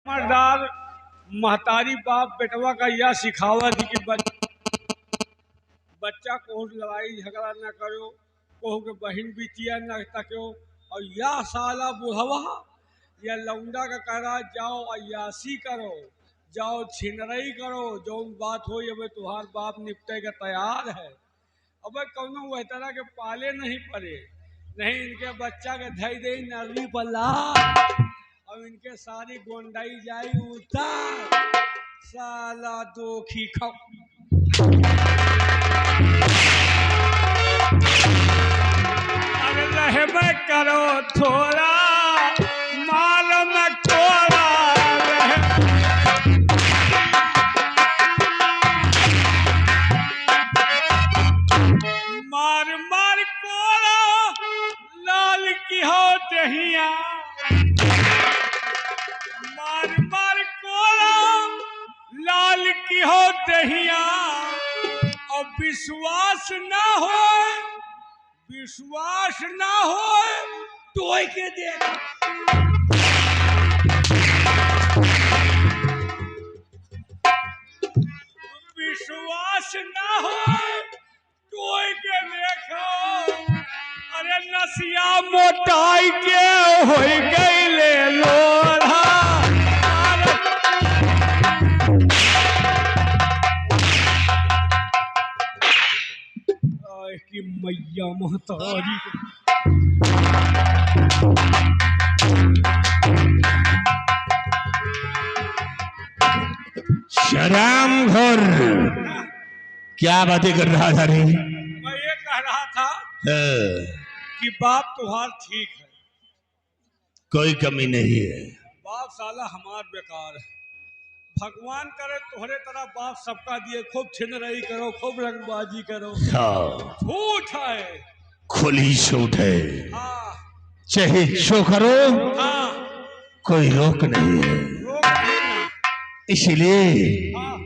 समझदार महतारी बाप बेटवा का यह सिखावत कि बच्चा को लड़ाई झगड़ा न करो, कोह के बहन बिटिया न तको। और यह साला बुढ़वा या लौंडा का कह रहा जाओ अयासी करो, जाओ छिनरई करो, जो बात हो अब तुम्हार बाप निपटे के तैयार है। अब कौनो वह तरह के पाले नहीं पड़े, नहीं इनके बच्चा के धई दे नरवी पल्ला और इनके सारी गोंडाई जाई उतर साला दो खी खप। अरे रहबे करो थोड़ा माल में कोड़ा मार मार कोड़ा लाल की हो दहिया, मार मार कोड़ा लाल की हो दहिया। और विश्वास ना हो, विश्वास ना हो तो के देख। विश्वास ना हो तो के देखो। अरे नसिया मोटाई के हो गई ले लोढ़ा की मैया महतारी। शराम घोर क्या बातें कर रहा था रे? मैं ये कह रहा था कि बाप तुम्हार ठीक है, कोई कमी नहीं है। बाप साला हमार बेकार है। भगवान करे तुम्हारे तरह बाप सबका दिए, खूब छिनरई करो, खूब रंगबाजी करो। हाँ, झूठ है, खुली छूट है। हाँ, चाहे शो करो, हाँ, कोई रोक नहीं है। रोक नहीं ना। इसलिए हाँ,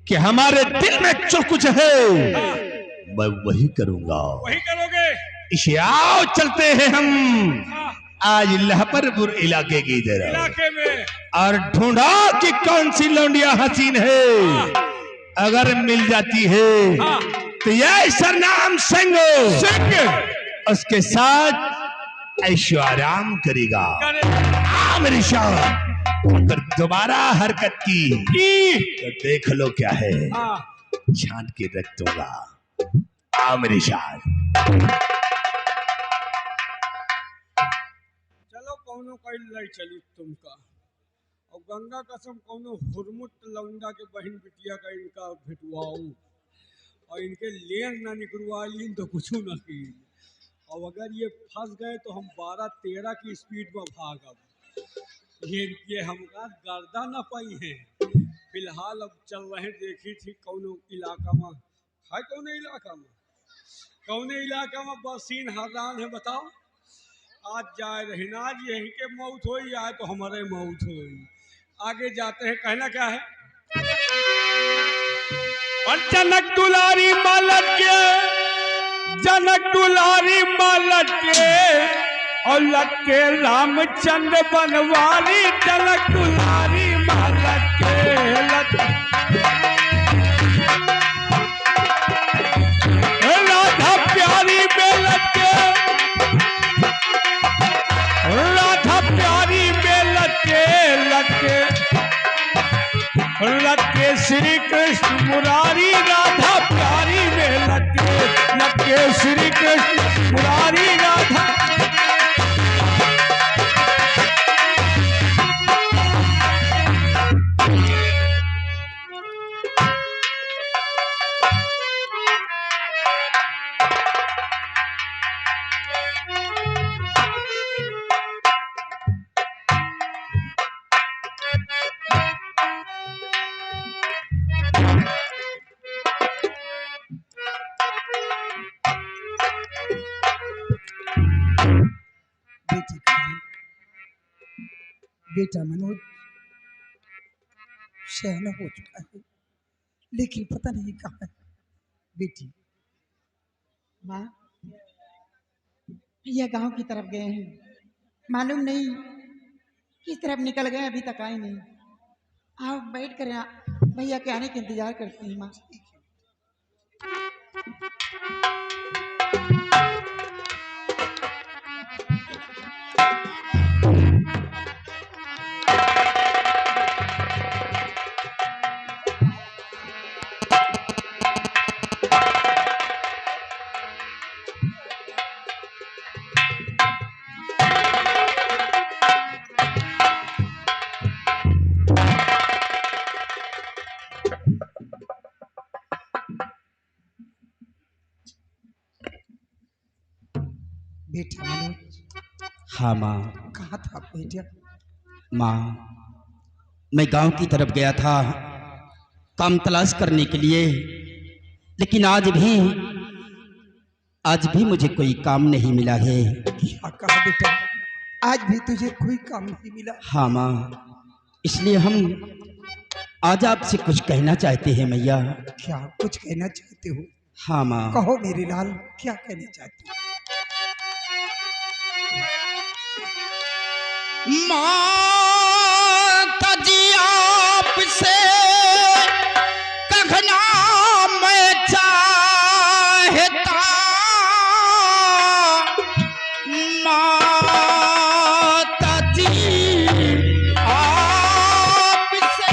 कि हमारे दिल में जो कुछ है हाँ, मैं वही करूंगा। वही करोगे। इसे आओ चलते हैं हम हाँ, आज लहपरपुर इलाके की तरफ इलाके में और ढूंढा कि कौन सी लौंडिया हसीन है। अगर मिल जाती है हाँ, तो यह सरनाम सिंह उसके साथ ऐशो आराम करेगा। हाँ मेरी शान, अगर दोबारा हरकत की तो देख लो क्या है, हाँ, छांट के रख दूंगा। आ मेरी शान, चलो कौनो कई लड़ चली तुमका। और गंगा कसम कौनो हुरमुट लौंडा के बहन बिटिया का इनका भिटवाऊ और इनके लेन ना निकलवा ली तो कुछ ना की। और अगर ये फंस गए तो हम 12-13 की स्पीड में भागब। ये हमका गर्दा न पाई हैं। फिलहाल अब चल रहे, देखी थी कौनो इलाका में है, कौने इलाका में बसीन हरान है बताओ। आज जाए रहनाज यही के मौत हो या तो हमारे मौत हो। आगे जाते हैं, कहना क्या है। और जनक दुलारी मालट के, जनक दुलारी मालट के और लटके रामचंद्र बनवारी। जनक दुलारी मालट के राधा प्यारी में लटके, राधा प्यारी में लटके लटके लटके श्री कृष्ण मुरारी। राधा प्यारी में लटके लटके श्री कृष्ण मुरारी। राधा बेटा मनोज शहना हो चुका है, लेकिन पता नहीं कहाँ है। बेटी माँ, यह गांव की तरफ गए हैं, मालूम नहीं किस तरफ निकल गए, अभी तक आए नहीं। आप बैठ कर भैया के आने के इंतजार करती हैं माँ। बेटा मनोज। हाँ माँ। कहाँ था बेटा? माँ, मैं गांव की तरफ गया था काम तलाश करने के लिए, लेकिन आज भी मुझे कोई काम नहीं मिला है। क्या कहा बेटा? आज भी तुझे कोई काम नहीं मिला? हाँ माँ, इसलिए हम आज आपसे कुछ कहना चाहते हैं मैया। क्या कुछ कहना चाहते हो? हाँ माँ। कहो मेरे लाल, क्या कहना चाहते हो? माता जी आपसे कहना मैं चाहता, माता जी आपसे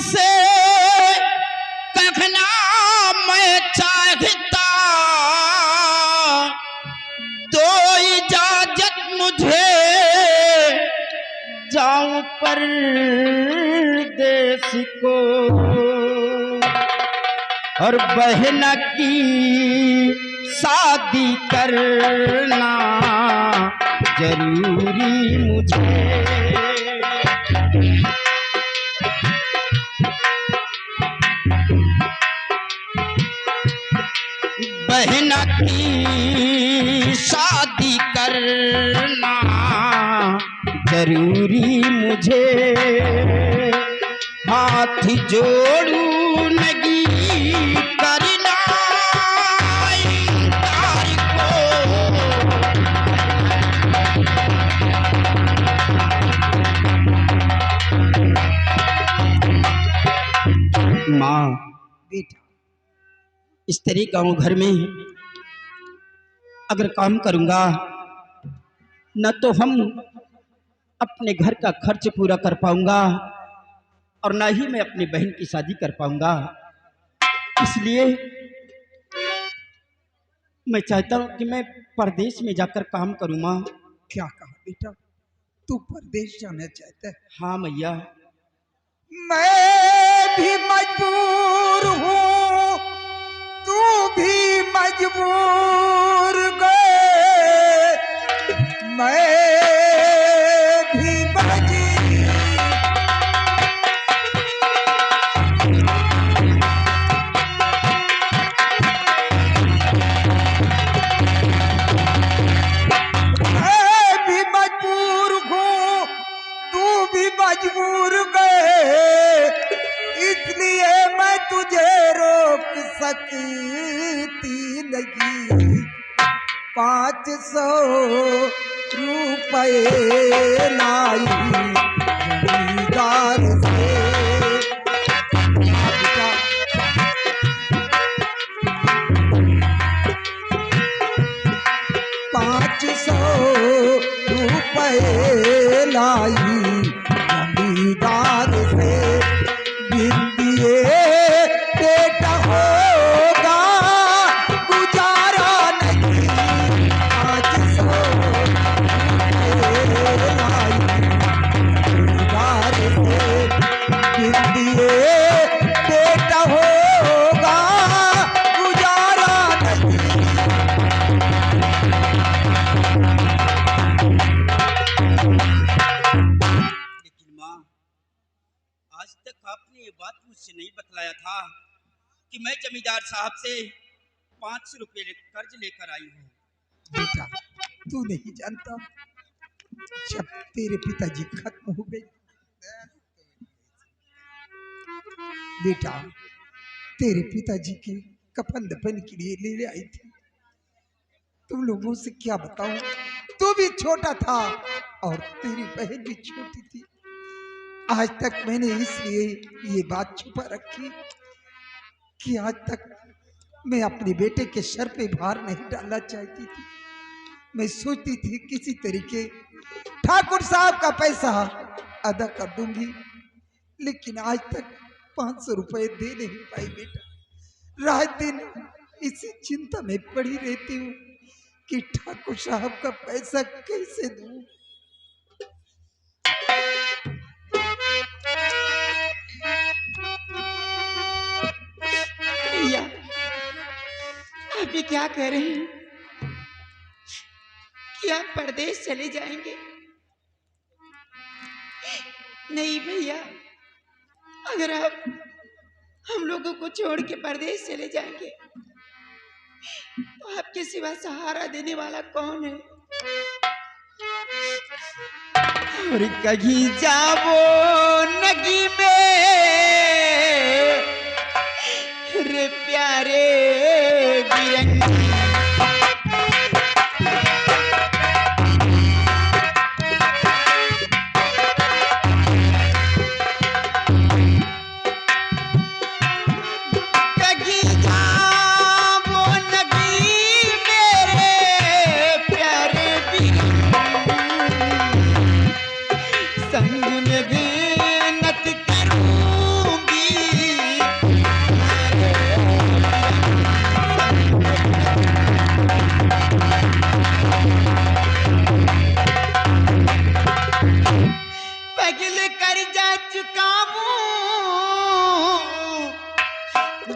से कहना मैं चाहता, दो इजाजत मुझे जाऊं परदेस को, और बहना की शादी करना जरूरी मुझे। बहना की शादी करना जरूरी मुझे, हाथ जोड़ू नगी करना इनकार को। माँ बेटा, इस तरह गांव घर में अगर काम करूंगा न तो हम अपने घर का खर्च पूरा कर पाऊंगा और ना ही मैं अपनी बहन की शादी कर पाऊंगा। इसलिए मैं चाहता हूं कि मैं परदेश में जाकर काम करूं। माँ। क्या कहा बेटा? तू परदेश जाना चाहता है? हाँ मैया। मैं भी मजबूर हूँ, तू भी मजबूर गए, मैं भी मजबूर हूँ, तू भी मजबूर गए, इसलिए मैं तुझे रोक सकती नहीं। 500 रुपए लाई जमींदार से। 500 रुपए लाई जमींदार से, बिंदिए बेटा होगा गुजारा नहीं। 500 रुपए लाई जमींदार से, बिंदिए बेटा होगा गुजारा नहीं। लेकिन माँ, आज तक आपने ये बात मुझसे नहीं बतलाया था कि मैं जमींदार साहब से 500 रुपये कर्ज लेकर आई हूँ। बेटा, तू नहीं जानता, जब तेरे पिताजी खत्म हो गए बेटा, तेरे पिताजी के कफन दफन के लिए ले आई थी। तुम लोगों से क्या बताऊं, तू भी छोटा था और तेरी बहन भी छोटी थी। आज तक मैंने इसलिए ये बात छुपा रखी कि आज तक मैं अपने बेटे के सर पे भार नहीं डालना चाहती थी। मैं सोचती थी किसी तरीके ठाकुर साहब का पैसा अदा कर दूंगी, लेकिन आज तक 500 रुपए दे नहीं पाई बेटा। रात दिन इसी चिंता में पड़ी रहती हूँ कि ठाकुर साहब का पैसा कैसे दूं। भैया अभी क्या कह रहे हैं कि आप परदेश चले जाएंगे? नहीं भैया, अगर आप हम लोगों को छोड़ के परदेश चले जाएंगे तो आपके सिवा सहारा देने वाला कौन है? और कहीं जावो नगी में रे प्यारे बिरंगी,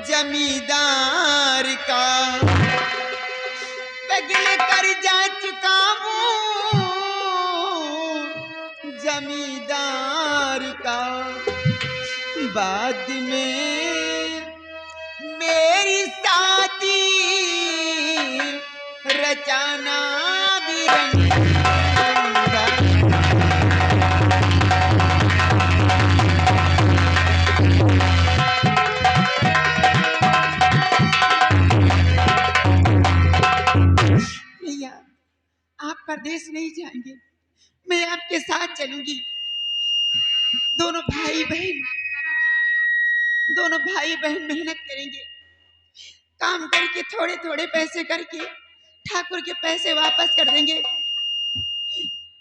जमींदार का पगल कर जा चुका हूँ, जमींदार का। बाद में मेरी शादी रचाना बिरंगा। परदेश नहीं जाएंगे, मैं आपके साथ चलूंगी। दोनों भाई बहन मेहनत करेंगे, काम करके थोड़े थोड़े पैसे करके ठाकुर के पैसे वापस कर देंगे।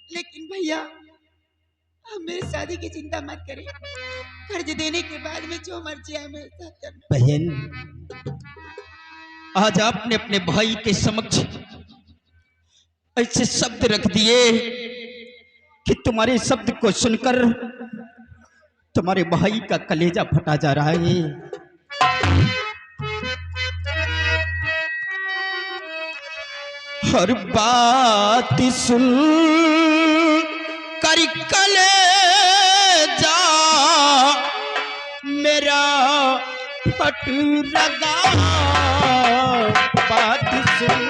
लेकिन भैया आप मेरी शादी की चिंता मत करें, कर्ज देने के बाद में जो मर्जी है मेरे साथ करना। बहन, आज आपने अपने भाई के समक्ष ऐसे शब्द रख दिए कि तुम्हारे शब्द को सुनकर तुम्हारे भाई का कलेजा फटा जा रहा है। हर बात सुन कर कलेजा मेरा फट लगा। बात सुन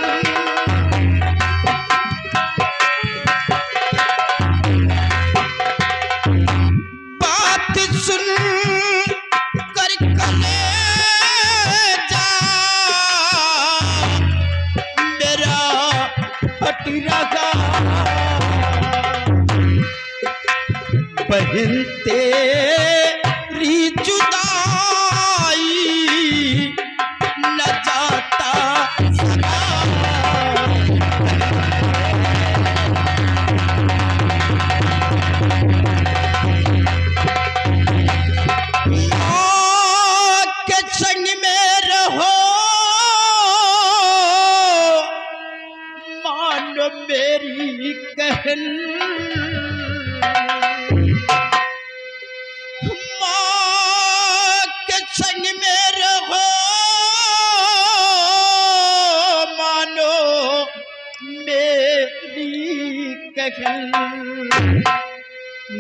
बहन तेरी जुदाई न जाता सका। माँ के संग में रहो, मानो मेरी कहन। संग में रहो, मानो मेरी कहन।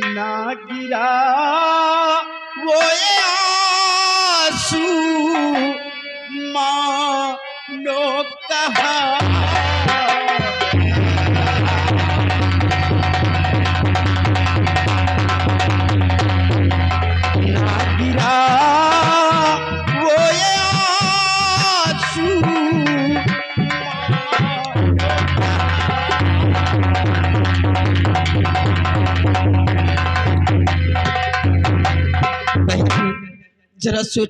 ना गिरा वो आंसू, मानो कहा। ना गिरा वो जरा सोच